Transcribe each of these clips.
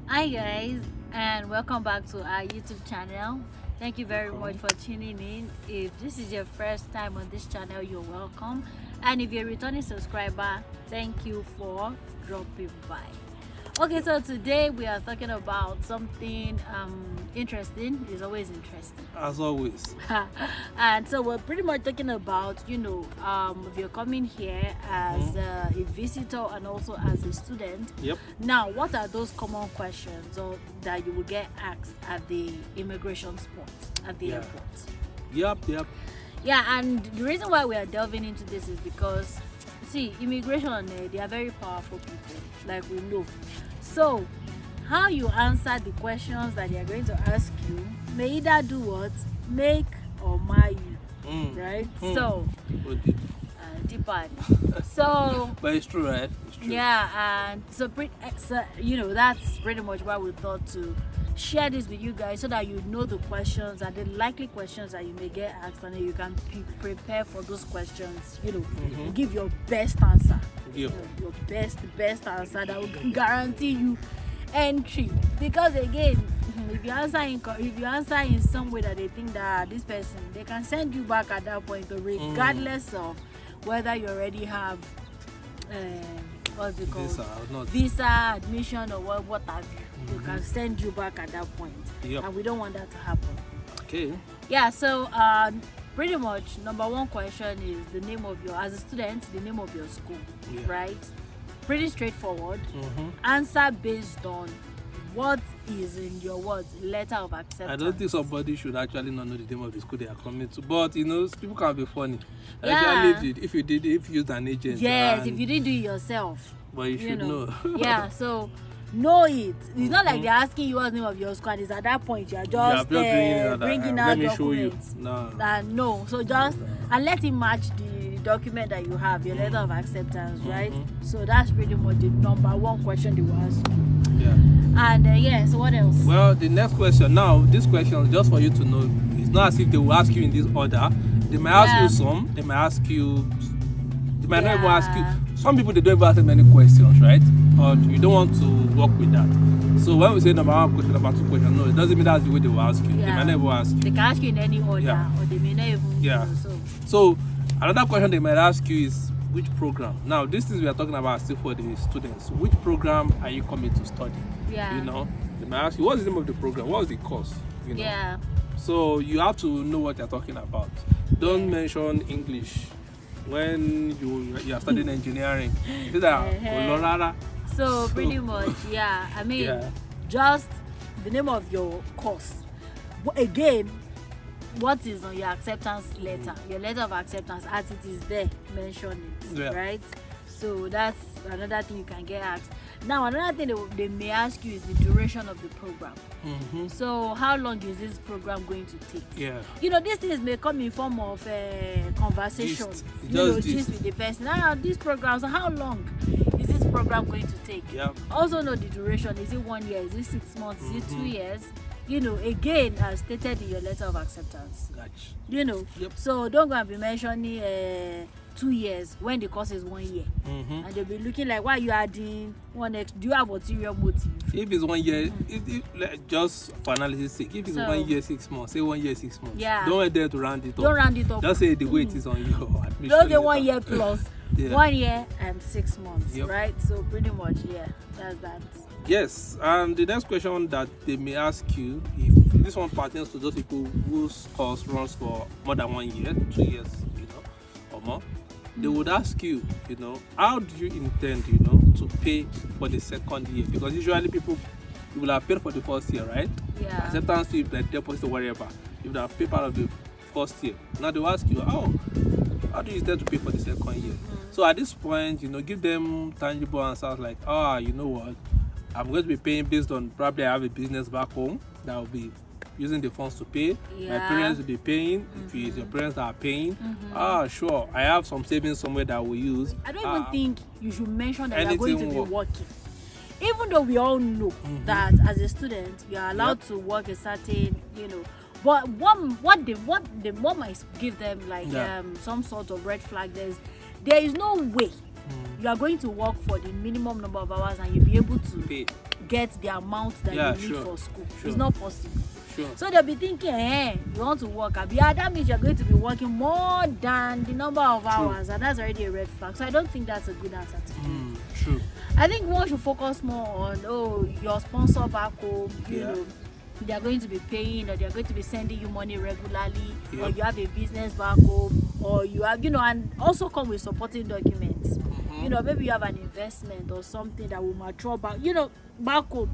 Hi guys, and welcome back to our YouTube channel. Thank you very much for tuning in. If this is your first time on this channel, you're welcome. And if you're a returning subscriber, thank you for dropping by. Okay, so today we are talking about something interesting. It's always interesting. As always. And so we're pretty much talking about, if you're coming here as a visitor and also as a student. Yep. Now, what are those common questions that you will get asked at the immigration spot at the airport? Yep. Yeah, and the reason why we are delving into this is because, see, immigration, they are very powerful people, like we know. So, how you answer the questions that they are going to ask you may either do what? Make or mar you, right? So, deeper. So, but it's true, right? It's true. yeah, and so, that's pretty much why we thought to share this with you guys so that you know the questions and the likely questions that you may get asked, and then you can prepare for those questions. Give your best answer. Yep. Your best answer that will guarantee you entry. Because again, if you answer in some way that they think that this person, they can send you back at that point, regardless of whether you already have what's it called, visa, admission, or what have you. They can send you back at that point. Yep. And we don't want that to happen. Okay. Yeah, so pretty much number one question is the name of as a student, the name of your school, right? Pretty straightforward. Answer based on what is in your letter of acceptance. I don't think somebody should actually not know the name of the school they are coming to, but people can be funny. Yeah. If you use an agent. Yes, if you didn't do it yourself. But you should know. Yeah, so know it. It's not like they're asking you what's the name of your school, and it's at that point you're just bringing out documents. No. So just and let it match the document that you have, your letter of acceptance, right? So that's pretty much the number one question they will ask you. Yeah. And so what else? Well, the next question. Now, this question is just for you to know. It's not as if they will ask you in this order. They might ask you some. They might ask you. They might not even ask you. Some people, they don't even ask them any questions, right? Or you don't want to work with that. So when we say number one question, number two question, no, it doesn't mean that's the way they will ask you. They might never ask you. They can ask you in any order, or they may not even. Yeah. So another question they might ask you is which program. Now, this is we are talking about still for the students. Which program are you coming to study? Yeah. They might ask you what's the name of the program, what's the course. Yeah. So you have to know what you're talking about. Don't mention English when you are studying engineering. These are so pretty much, I mean, just the name of your course. Again, what is on your acceptance letter, your letter of acceptance, as it is there, mention it, right? So that's another thing you can get asked. Now, another thing they may ask you is the duration of the program. So how long is this program going to take? Yeah. These things may come in form of conversation. Just with the person. Now, these programs, how long is this program going to take? Yeah. Also know the duration. Is it 1 year? Is it 6 months? Is it 2 years? Again, as stated in your letter of acceptance. Gotcha. So don't go and be mentioning 2 years when the course is 1 year. And they'll be looking like, why are you adding one extra? Do you have ulterior motive? If it's 1 year, just for analysis sake, if it's 1 year, 6 months, say 1 year, 6 months. Yeah. Don't let them to round it up. Don't round it up. Just say the way it is on your admission. Don't say 1 year plus 1 year and 6 months, right? So pretty much, that's that. Yes, and the next question that they may ask you, if this one pertains to those people whose course runs for more than 1 year, 2 years, or more, they would ask you, how do you intend, to pay for the second year? Because usually you will have paid for the first year, right? Yeah. Acceptance fee, the deposit or whatever. You will have paid part of the first year. Now they will ask you, how do you intend to pay for the second year? So at this point, give them tangible answers like, you know what? I'm going to be paying based on probably I have a business back home that will be using the funds to pay. My parents will be paying. If it's your parents that are paying, sure, I have some savings somewhere that we use. I don't even think you should mention that you're going to be working. Even though we all know that as a student, you are allowed to work a certain, but what they might give them like some sort of red flag. There is no way you are going to work for the minimum number of hours and you'll be able to get the amount that you need for school. It's not possible. So they'll be thinking, you want to work. Yeah, that means you're going to be working more than the number of hours, and that's already a red flag. So I don't think that's a good answer to give. True. I think one should focus more on your sponsor back home, you know, they are going to be paying, or they are going to be sending you money regularly, or you have a business back home, or you have, you know, and also come with supporting documents. You know, maybe you have an investment or something that will mature back, you know, back home.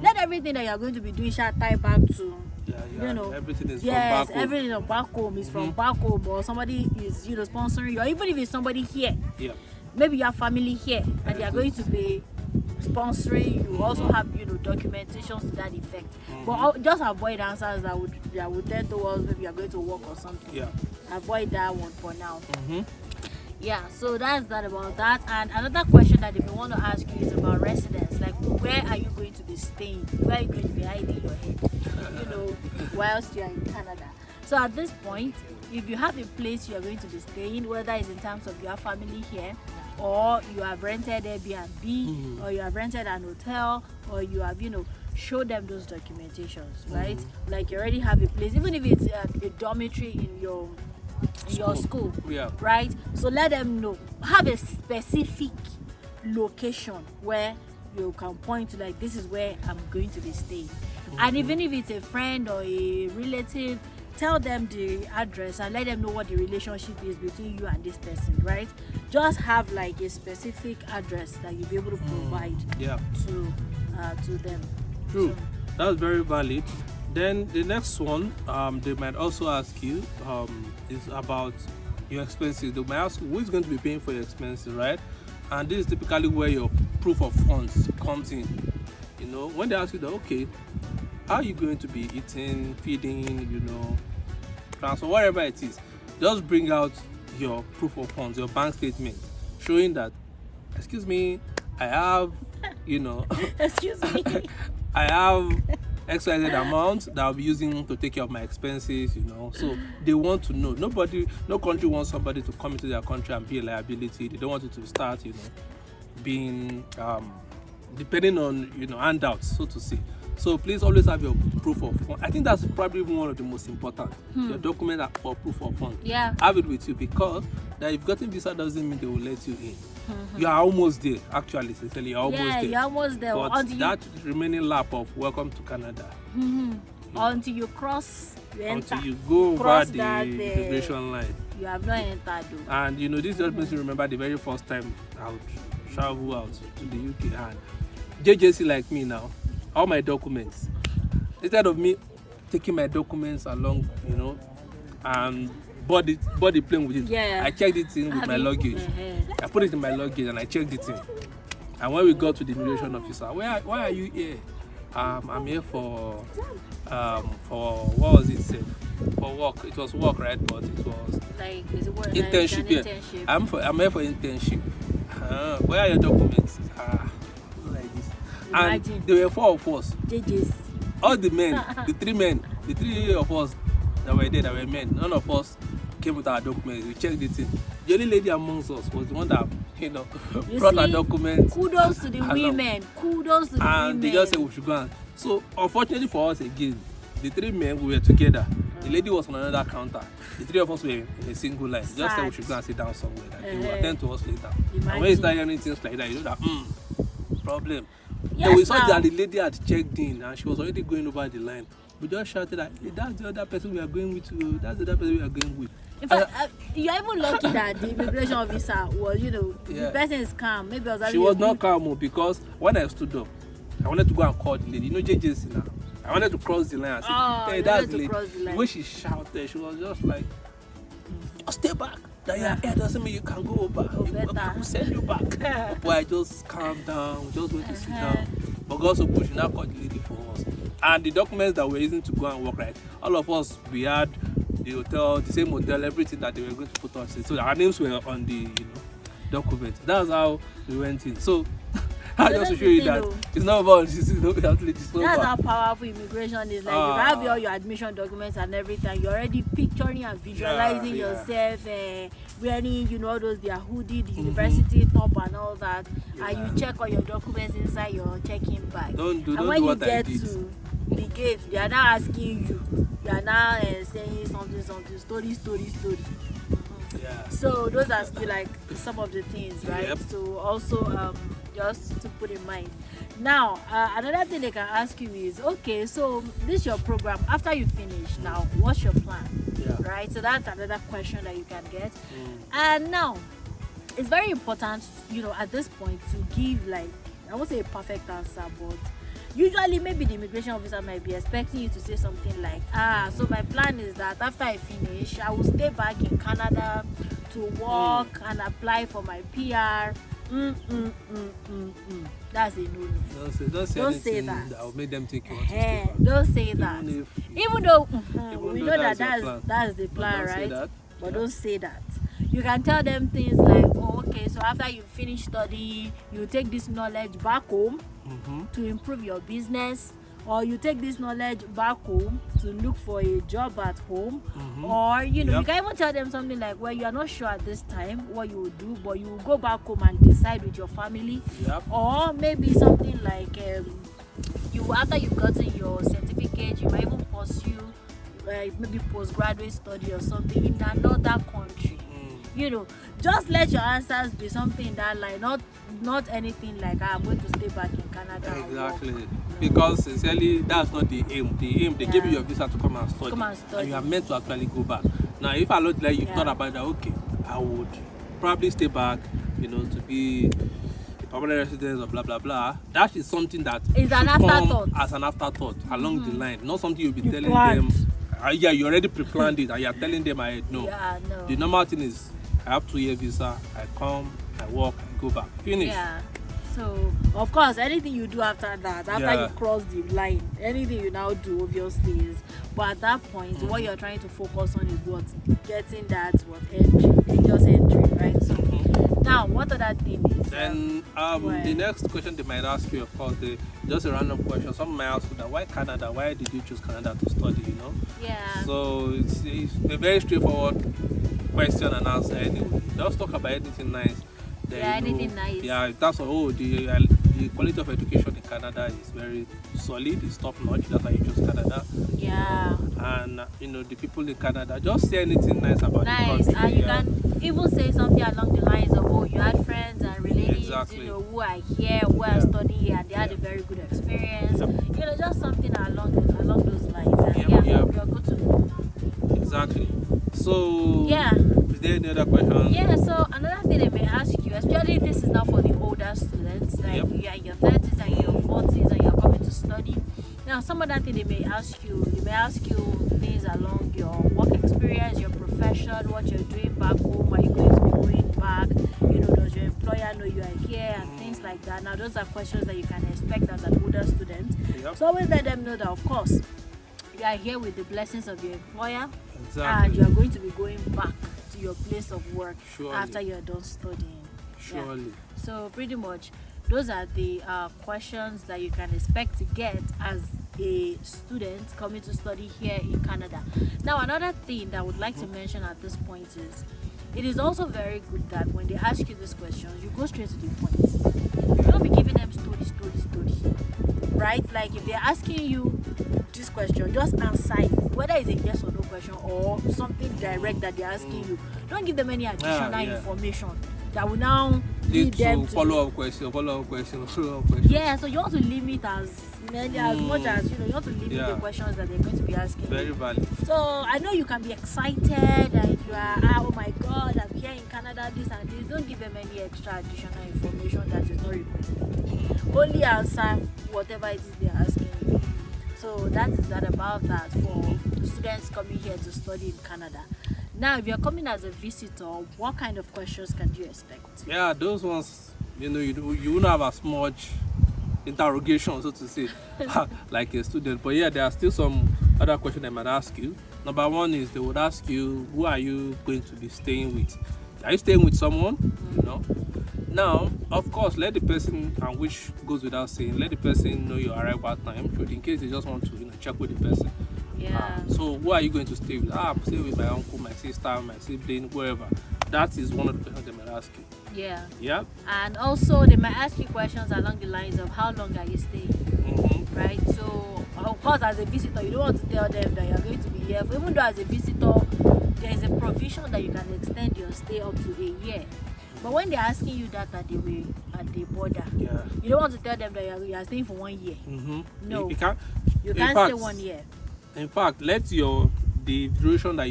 Let everything that you are going to be doing tie back to, you know, everything is from back home. everything is back home is from back home, or somebody is, you know, sponsoring you, or even if it's somebody here. Maybe you have family here and they are going to be sponsoring you. Also have, you know, documentations to that effect. But just avoid answers that would tend towards maybe you are going to work or something. Avoid that one for now. So that's that about that. And another question that if you want to ask you is about residence. Like, where are you going to be staying? Where are you going to be hiding your head, you know, whilst you are in Canada? So at this point, if you have a place you are going to be staying, whether it's in terms of your family here, or you have rented Airbnb, or you have rented an hotel, or you have, you know, show them those documentations, right? Like you already have a place, even if it's a dormitory in your school, right? So let them know. Have a specific location where you can point to, like, this is where I'm going to be staying. And even if it's a friend or a relative, tell them the address and let them know what the relationship is between you and this person, right? Just have like a specific address that you'll be able to provide to them. True. So, that's very valid. Then the next one, they might also ask you is about your expenses. They might ask you who is going to be paying for your expenses, right? And this is typically where your proof of funds comes in. You know, when they ask you that, okay, how are you going to be eating, feeding, you know, transfer, whatever it is, just bring out your proof of funds, your bank statement, showing that, excuse me, I have, you know, excuse me, I have XYZ amount that I'll be using to take care of my expenses, you know. So they want to know. No country wants somebody to come into their country and be a liability. They don't want it to start, you know, being depending on, you know, handouts, so to say. So please always have your proof of funds. I think that's probably even one of the most important. Your document for proof of funds. Have it with you, because that if you've gotten visa doesn't mean they will let you in. You are almost there, actually, Cecily. You're almost there. You're almost there. But that remaining lap of welcome to Canada. Until you cross, until you go over the immigration line. You have not entered. And you know, this just makes me remember the very first time I would travel out to the UK, and JJC like me now. All my documents, instead of me taking my documents along, you know, and body plane with it, I checked it in with my luggage. I put it in my luggage and I checked it in. And when we got to the immigration officer, why are you here? I'm here for what was it said? For work. It was work, right? But it was like, is it work, internship. Like internship. I'm here for internship. Where are your documents? Imagine. And there were 4 of us. JJs. All the men, the 3 of us that were there, that were men, none of us came with our documents. We checked it in. The only lady amongst us was the one that, you know, brought our documents. Kudos to the women. Kudos to the women. And they just said we should go. So unfortunately for us again, the 3 men, we were together. The lady was on another counter. The 3 of us were in a single line. Just said we should go and sit down somewhere. That they will attend to us later. Imagine. And when you start hearing things like that, you know that problem. Then we saw that the lady had checked in and she was already going over the line. We just shouted that, hey, that's the other person we are going with. That's the other person we are going with. In fact, you're even lucky that the immigration officer was, you know, the person is calm. Maybe I was. She was not calm because when I stood up, I wanted to go and call the lady. You know, JJC now. I wanted to cross the line and say, hey, that's the lady. The way she shouted, she was just like, oh, stay back. That your hair doesn't mean you can go over. We'll send you back. But I just calmed down. We just went to sit down. But God so good, she now called the lady for us. And the documents that we're using to go and work, right? All of us, we had the hotel, the same hotel, everything that they were going to put us in. So our names were on the, you know, document. That's how we went in. So Just to show you that it's not about it's not that's how powerful immigration is. Like you have all your admission documents and everything. You're already picturing and visualizing yourself wearing, all those their hoodie, the university top and all that. And you check all your documents inside your check-in bag. Don't and when you get to the gate, they are now asking you. They are now saying something, story. Yeah. So those are like some of the things, right? Yep. So also just to put in mind. Now another thing they can ask you is, okay, so this is your program. After you finish, now what's your plan? Yeah. Right. So that's another question that you can get. And now it's very important, at this point to give, like, I won't say a perfect answer, but usually maybe the immigration officer might be expecting you to say something like, so my plan is that after I finish, I will stay back in Canada to work and apply for my PR. That's a no. Don't say that. That will make them think you want to stay back. Don't say that. Even though we know that's the plan, right? But don't say that. You can tell them things like, okay, so after you finish study, you take this knowledge back home to improve your business, or you take this knowledge back home to look for a job at home, or you can even tell them something like, well, you are not sure at this time what you will do, but you will go back home and decide with your family, or maybe something like after you've gotten your certificate, you might even pursue maybe postgraduate study or something in another country. Just let your answers be something that, like, not anything like, I'm going to stay back in Canada. Exactly. Because sincerely, that's not the aim. The aim, they give you your visa to come and study. And you are meant to actually go back. Now, if I look like you thought about that, okay, I would probably stay back, to be a permanent resident or blah blah blah. That is something that is an afterthought. As an afterthought along the line, not something you'll be telling them. You already pre-planned it, and you're telling them, no. The normal thing is, I have 2-year visa, I come, I work, I go back. Finish. Yeah. So, of course, anything you do after that, after you cross the line, anything you now do, obviously, is. But at that point, what you're trying to focus on is what? Getting that, entry, right? So, now, what other thing is? Then, the next question they might ask you, of course, just a random question. Some might ask you that, why Canada? Why did you choose Canada to study, Yeah. So, it's a very straightforward question and answer anyway. Just talk about anything nice. Anything nice. Yeah, that's all. The quality of education in Canada is very solid. It's top notch. That's why you choose Canada. Yeah. And the people in Canada, just say anything nice about the country. And you can even say something along the lines of, you had friends and relatives, who are here, who are studying here, and they had a very good experience. Just something along those lines. And you're good to know. Exactly. So, is there any other questions? Yeah, so another thing they may ask you, especially this is now for the older students, like you're in your 30s and your 40s and you're coming to study. Now, some other thing they may ask you things along your work experience, your profession, what you're doing back home, are you going to be going back, does your employer know you are here, and things like that. Now, those are questions that you can expect as an older student. So always let them know that, of course, you are here with the blessings of your employer. Exactly. And you are going to be going back to your place of work after you're done studying. Surely. So pretty much those are the questions that you can expect to get as a student coming to study here in Canada. Now, another thing that I would like to mention at this point is, it is also very good that when they ask you these questions, you go straight to the point. You don't be giving them story. Right? Like, if they're asking you this question, just answer it, whether it's a yes or no question or something direct that they're asking you. Don't give them any additional information that will now lead them to follow-up question. Yeah, so you want to limit as much as you want to limit the questions that they're going to be asking. Very valid. So I know you can be excited and you are, oh my God, I'm here in Canada, this and this. Don't give them any extra additional information that is not requested. Only answer whatever it is they're asking you. So that is that about that for students coming here to study in Canada. Now, if you're coming as a visitor, what kind of questions can you expect? Yeah, those ones, you won't have as much interrogation, so to say, like a student. But yeah, there are still some other questions they might ask you. Number one is they would ask you, who are you going to be staying with? Are you staying with someone? Now, of course, let the person, and which goes without saying, let the person know your arrival time, should in case they just want to, check with the person. Yeah. So who are you going to stay with? Stay with my uncle, my sister, my sibling, wherever. That is one of the questions they might ask you. Yeah. Yeah. And also they might ask you questions along the lines of how long are you staying? Mm-hmm. Right? So of course, as a visitor, you don't want to tell them that you're going to be here. Even though as a visitor, there is a provision that you can extend your stay up to a year. But when they're asking you that at the border, Yeah. you don't want to tell them that you're staying for 1 year. Mm-hmm. No. You can't. You can't stay 1 year. In fact, let the duration that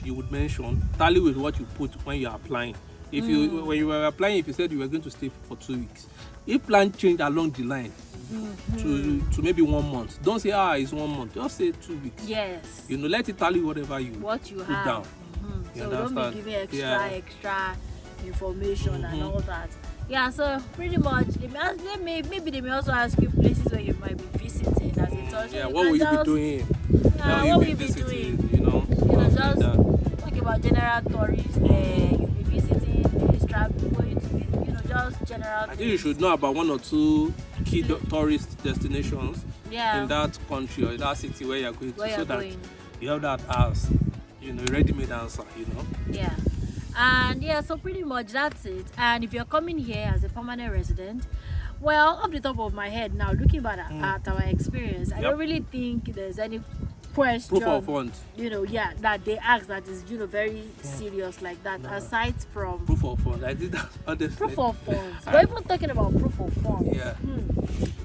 you would mention tally with what you put when you are applying. If when you were applying, if you said you were going to stay for 2 weeks, if plan change along the line to maybe 1 month, don't say it's 1 month. Just say 2 weeks. Yes. Let it tally whatever you put have down. So don't be giving extra information and all that. Yeah, so pretty much maybe they may also ask you places where you might be visiting as a tourist. Yeah, what will you be doing? Yeah, what will you be doing? Just talk about general tourists there. You'll be visiting, going to be, just general. I think you should know about 1 or 2 key tourist destinations in that country or in that city where you're going to, that you have that as ready-made answer. Yeah. And yeah, so pretty much that's it. And if you're coming here as a permanent resident, well, off the top of my head now, looking back at our experience, I don't really think there's any question, proof of funds, that they ask that is very serious like that. Aside from proof of funds, I did that honestly. Proof of funds. We're even talking about proof of funds. Yeah.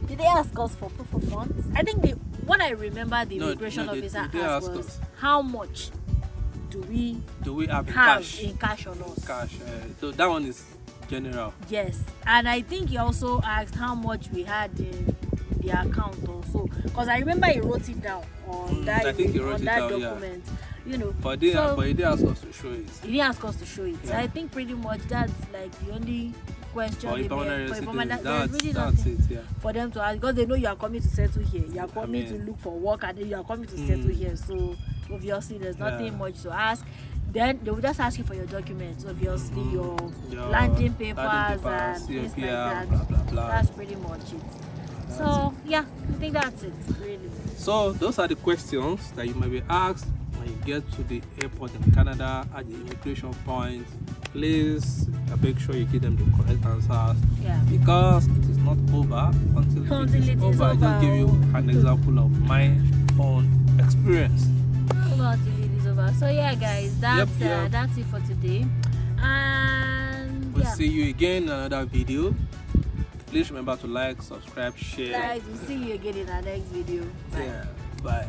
Did they ask us for proof of funds? I think what I remember the immigration officer asked was how much do we have in cash on us? Cash. So that one is general. Yes, and I think he also asked how much we had in the account also, because I remember he wrote it down on that document. But he didn't ask us to show it. He didn't ask us to show it. So I think pretty much that's like the only question for them to ask, because they know you are coming to settle here. You are coming to look for work, and you are coming to settle here. So obviously there's nothing much to ask. Then they will just ask you for your documents, obviously your landing papers and things like that. Blah, blah, blah. That's pretty much it. So yeah, I think that's it really. So those are the questions that you might be asked when you get to the airport in Canada at the immigration point. Please make sure you give them the correct answers. Yeah. Because it is not over until it is over. I just give you an example of my own experience. So yeah, guys, that's it for today, and we'll see you again in another video. Please remember to like, subscribe, share. Guys, we'll see you again in our next video. Bye. Bye.